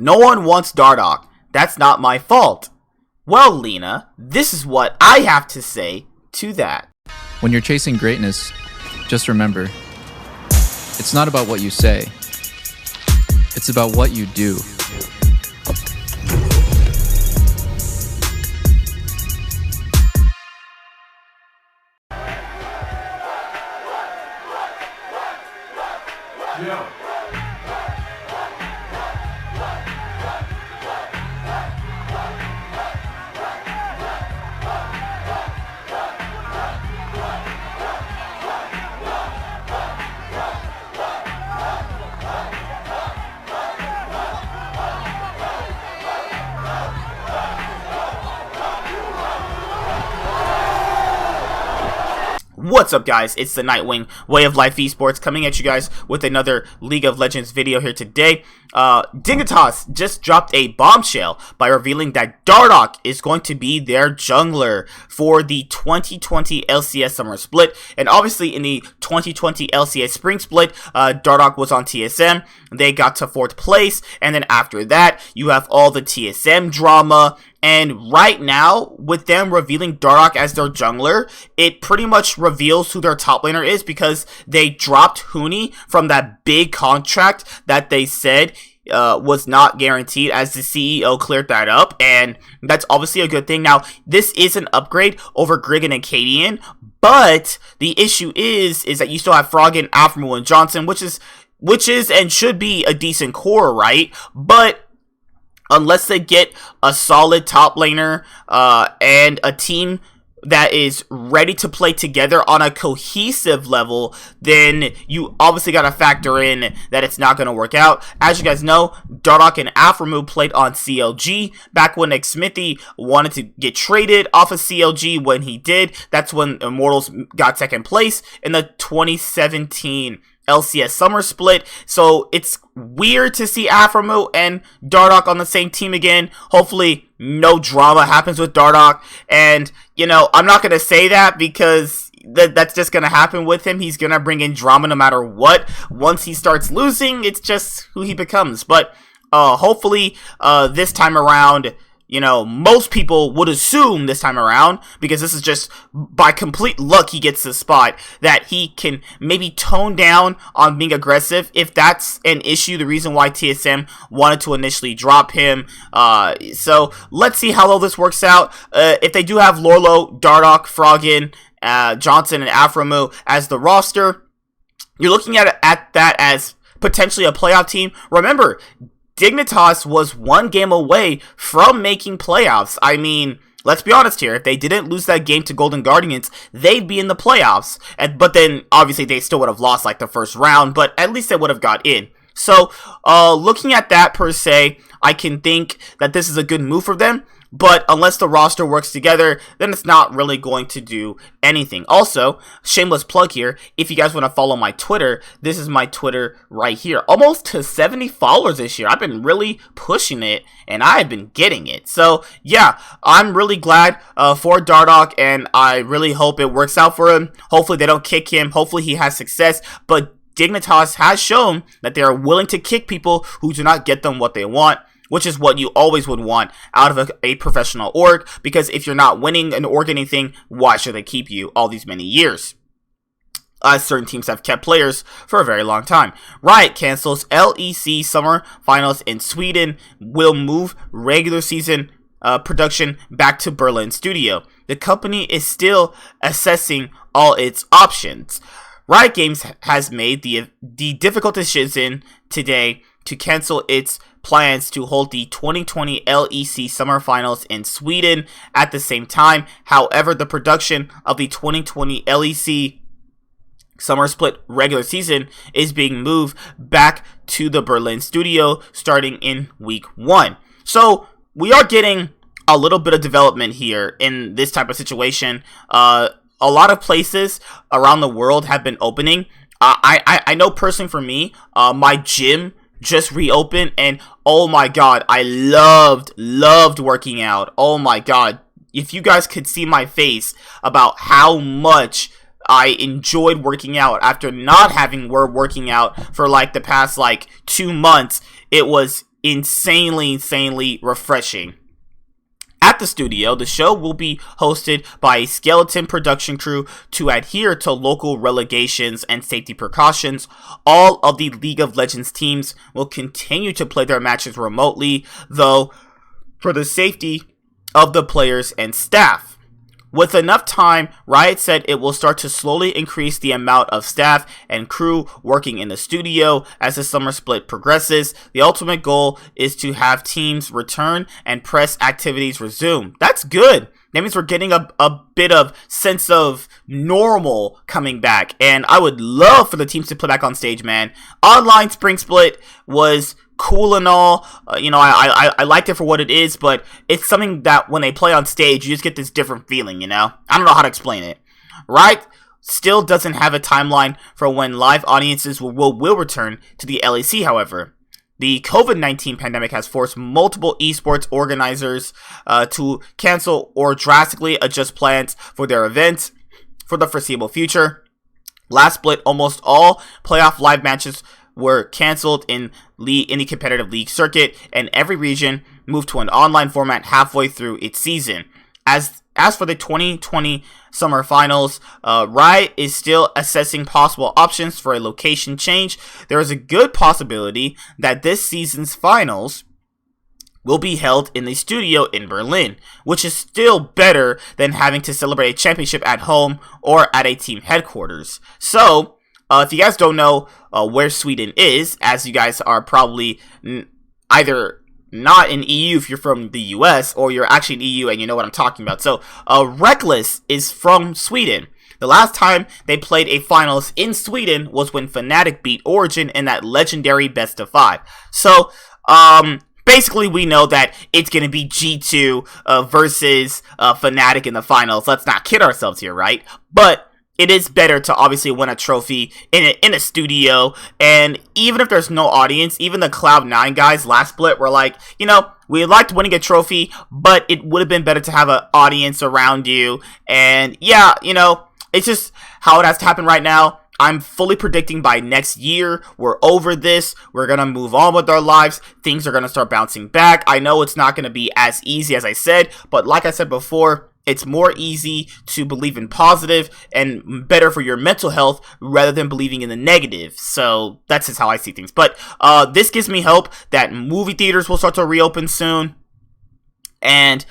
No one wants Dardoch. That's not my fault. Well, Lena, this is what I have to say to that. When you're chasing greatness, just remember, it's not about what you say. It's about what you do. Yeah. What's up, guys? It's the Nightwing Way of Life Esports coming at you guys with another League of Legends video here today. Dignitas just dropped a bombshell by revealing that Dardoch is going to be their jungler for the 2020 LCS Summer Split. And obviously in the 2020 LCS Spring Split, Dardoch was on TSM. They got to 4th place. And then after that, you have all the TSM drama. And right now, with them revealing Dardoch as their jungler, it pretty much reveals who their top laner is, because they dropped Huni from that big contract that they said was not guaranteed, as the CEO cleared that up, and that's obviously a good thing. Now, this is an upgrade over Grigg and Cadian, but the issue is that you still have Froggen, Aframu, and Johnson, which is and should be a decent core, right? But unless they get a solid top laner and a team that is ready to play together on a cohesive level, then you obviously got to factor in that it's not going to work out. As you guys know, Dardoch and Aframu played on CLG back when Nick Smithy wanted to get traded off of CLG. When he did, that's when Immortals got 2nd place in the 2017 LCS Summer Split. So it's weird to see Aframu and Dardoch on the same team again. Hopefully no drama happens with Dardoch. And, you know, I'm not going to say that because that's just going to happen with him. He's going to bring in drama no matter what. Once he starts losing, it's just who he becomes. But hopefully this time around, you know, most people would assume this time around, because this is just by complete luck he gets the spot, that he can maybe tone down on being aggressive. If that's an issue, the reason why TSM wanted to initially drop him. So let's see how all this works out. If they do have Lorlo, Dardoch, Froggen, Johnson, and Aframu as the roster, you're looking at that as potentially a playoff team. Remember, Dignitas was 1 game away from making playoffs. I mean, let's be honest here. If they didn't lose that game to Golden Guardians, they'd be in the playoffs. But then, obviously, they still would have lost, like, the first round. But at least they would have got in. So, looking at that per se, I can think that this is a good move for them. But unless the roster works together, then it's not really going to do anything. Also, shameless plug here, if you guys want to follow my Twitter, this is my Twitter right here. Almost to 70 followers this year. I've been really pushing it, and I've been getting it. So, yeah, I'm really glad for Dardoch, and I really hope it works out for him. Hopefully they don't kick him. Hopefully he has success. But Dignitas has shown that they are willing to kick people who do not get them what they want, which is what you always would want out of a professional org, because if you're not winning an org anything, why should they keep you all these many years? Certain teams have kept players for a very long time. Riot cancels LEC Summer Finals in Sweden, will move regular season production back to Berlin studio. The company is still assessing all its options. Riot Games has made the difficult decision today to cancel its plans to hold the 2020 LEC Summer Finals in Sweden at the same time. However, the production of the 2020 LEC Summer Split regular season is being moved back to the Berlin studio starting in week 1. So we are getting a little bit of development here in this type of situation. A lot of places around the world have been opening. I know personally for me, my gym just reopened, and oh my god, I loved working out. Oh my god, if you guys could see my face about how much I enjoyed working out after not having working out for like the past like 2 months, it was insanely refreshing. At the studio, the show will be hosted by a skeleton production crew to adhere to local relegations and safety precautions. All of the League of Legends teams will continue to play their matches remotely, though, for the safety of the players and staff. With enough time, Riot said it will start to slowly increase the amount of staff and crew working in the studio as the summer split progresses. The ultimate goal is to have teams return and press activities resume. That's good. That means we're getting a bit of sense of normal coming back. And I would love for the teams to play back on stage, man. Online Spring Split was cool and all. I liked it for what it is, but it's something that when they play on stage, you just get this different feeling, you know? I don't know how to explain it. Riot still doesn't have a timeline for when live audiences will return to the LEC, however. The COVID-19 pandemic has forced multiple esports organizers to cancel or drastically adjust plans for their events for the foreseeable future. Last split, almost all playoff live matches were canceled in the competitive league circuit, and every region moved to an online format halfway through its season. As for the 2020 Summer Finals, Riot is still assessing possible options for a location change. There is a good possibility that this season's finals will be held in the studio in Berlin, which is still better than having to celebrate a championship at home or at a team headquarters. So, if you guys don't know where Sweden is, as you guys are probably either not in EU if you're from the US, or you're actually in EU and you know what I'm talking about. So, Reckless is from Sweden. The last time they played a finals in Sweden was when Fnatic beat Origin in that legendary best of 5. So, basically we know that it's going to be G2 versus Fnatic in the finals. Let's not kid ourselves here, right? But it is better to obviously win a trophy in a studio, and even if there's no audience, even the Cloud9 guys last split were like, you know, we liked winning a trophy, but it would have been better to have an audience around you. And yeah, you know, it's just how it has to happen right now. I'm fully predicting by next year, we're over this, we're going to move on with our lives, things are going to start bouncing back. I know it's not going to be as easy as I said, but like I said before, it's more easy to believe in positive and better for your mental health rather than believing in the negative. So that's just how I see things. But this gives me hope that movie theaters will start to reopen soon. And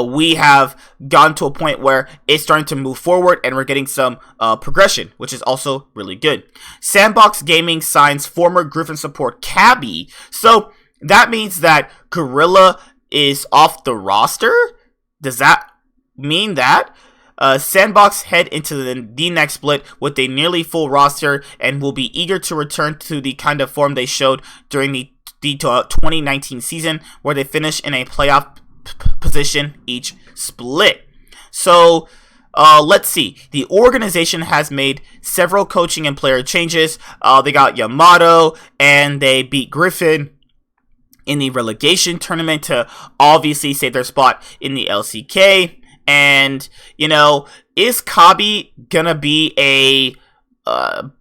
we have gotten to a point where it's starting to move forward and we're getting some progression, which is also really good. Sandbox Gaming signs former Griffin support Kabbie. So that means that Gorilla is off the roster? Does that mean that Sandbox head into the next split with a nearly full roster and will be eager to return to the kind of form they showed during the 2019 season, where they finished in a playoff position each split. So let's see. The organization has made several coaching and player changes. They got Yamato and they beat Griffin in the relegation tournament to obviously save their spot in the LCK. And, you know, is Kabbie gonna be a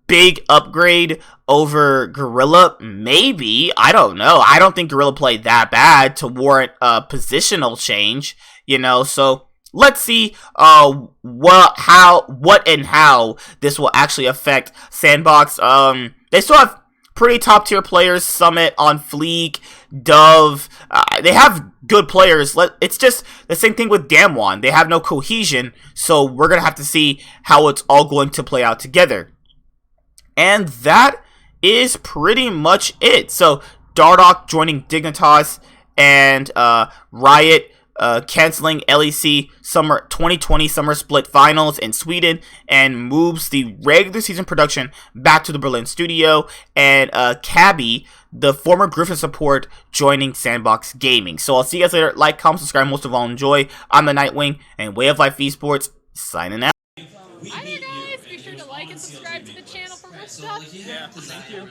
big upgrade over Gorilla? Maybe. I don't know. I don't think Gorilla played that bad to warrant a positional change, you know. So let's see what and how this will actually affect Sandbox. They still have pretty top tier players. Summit on Fleek, Dove. They have good players. It's just the same thing with Damwon. They have no cohesion, so we're gonna have to see how it's all going to play out together. And that is pretty much it. So Dardoch joining Dignitas, and Riot canceling LEC 2020 Summer Split Finals in Sweden and moves the regular season production back to the Berlin studio, and Kabbie, the former Griffin support, joining Sandbox Gaming. So I'll see you guys later. Like, comment, subscribe, most of all enjoy. I'm the Nightwing, and Way of Life Esports signing out. Hi there guys, be sure to like and subscribe to the channel for more stuff. Yeah, thank you.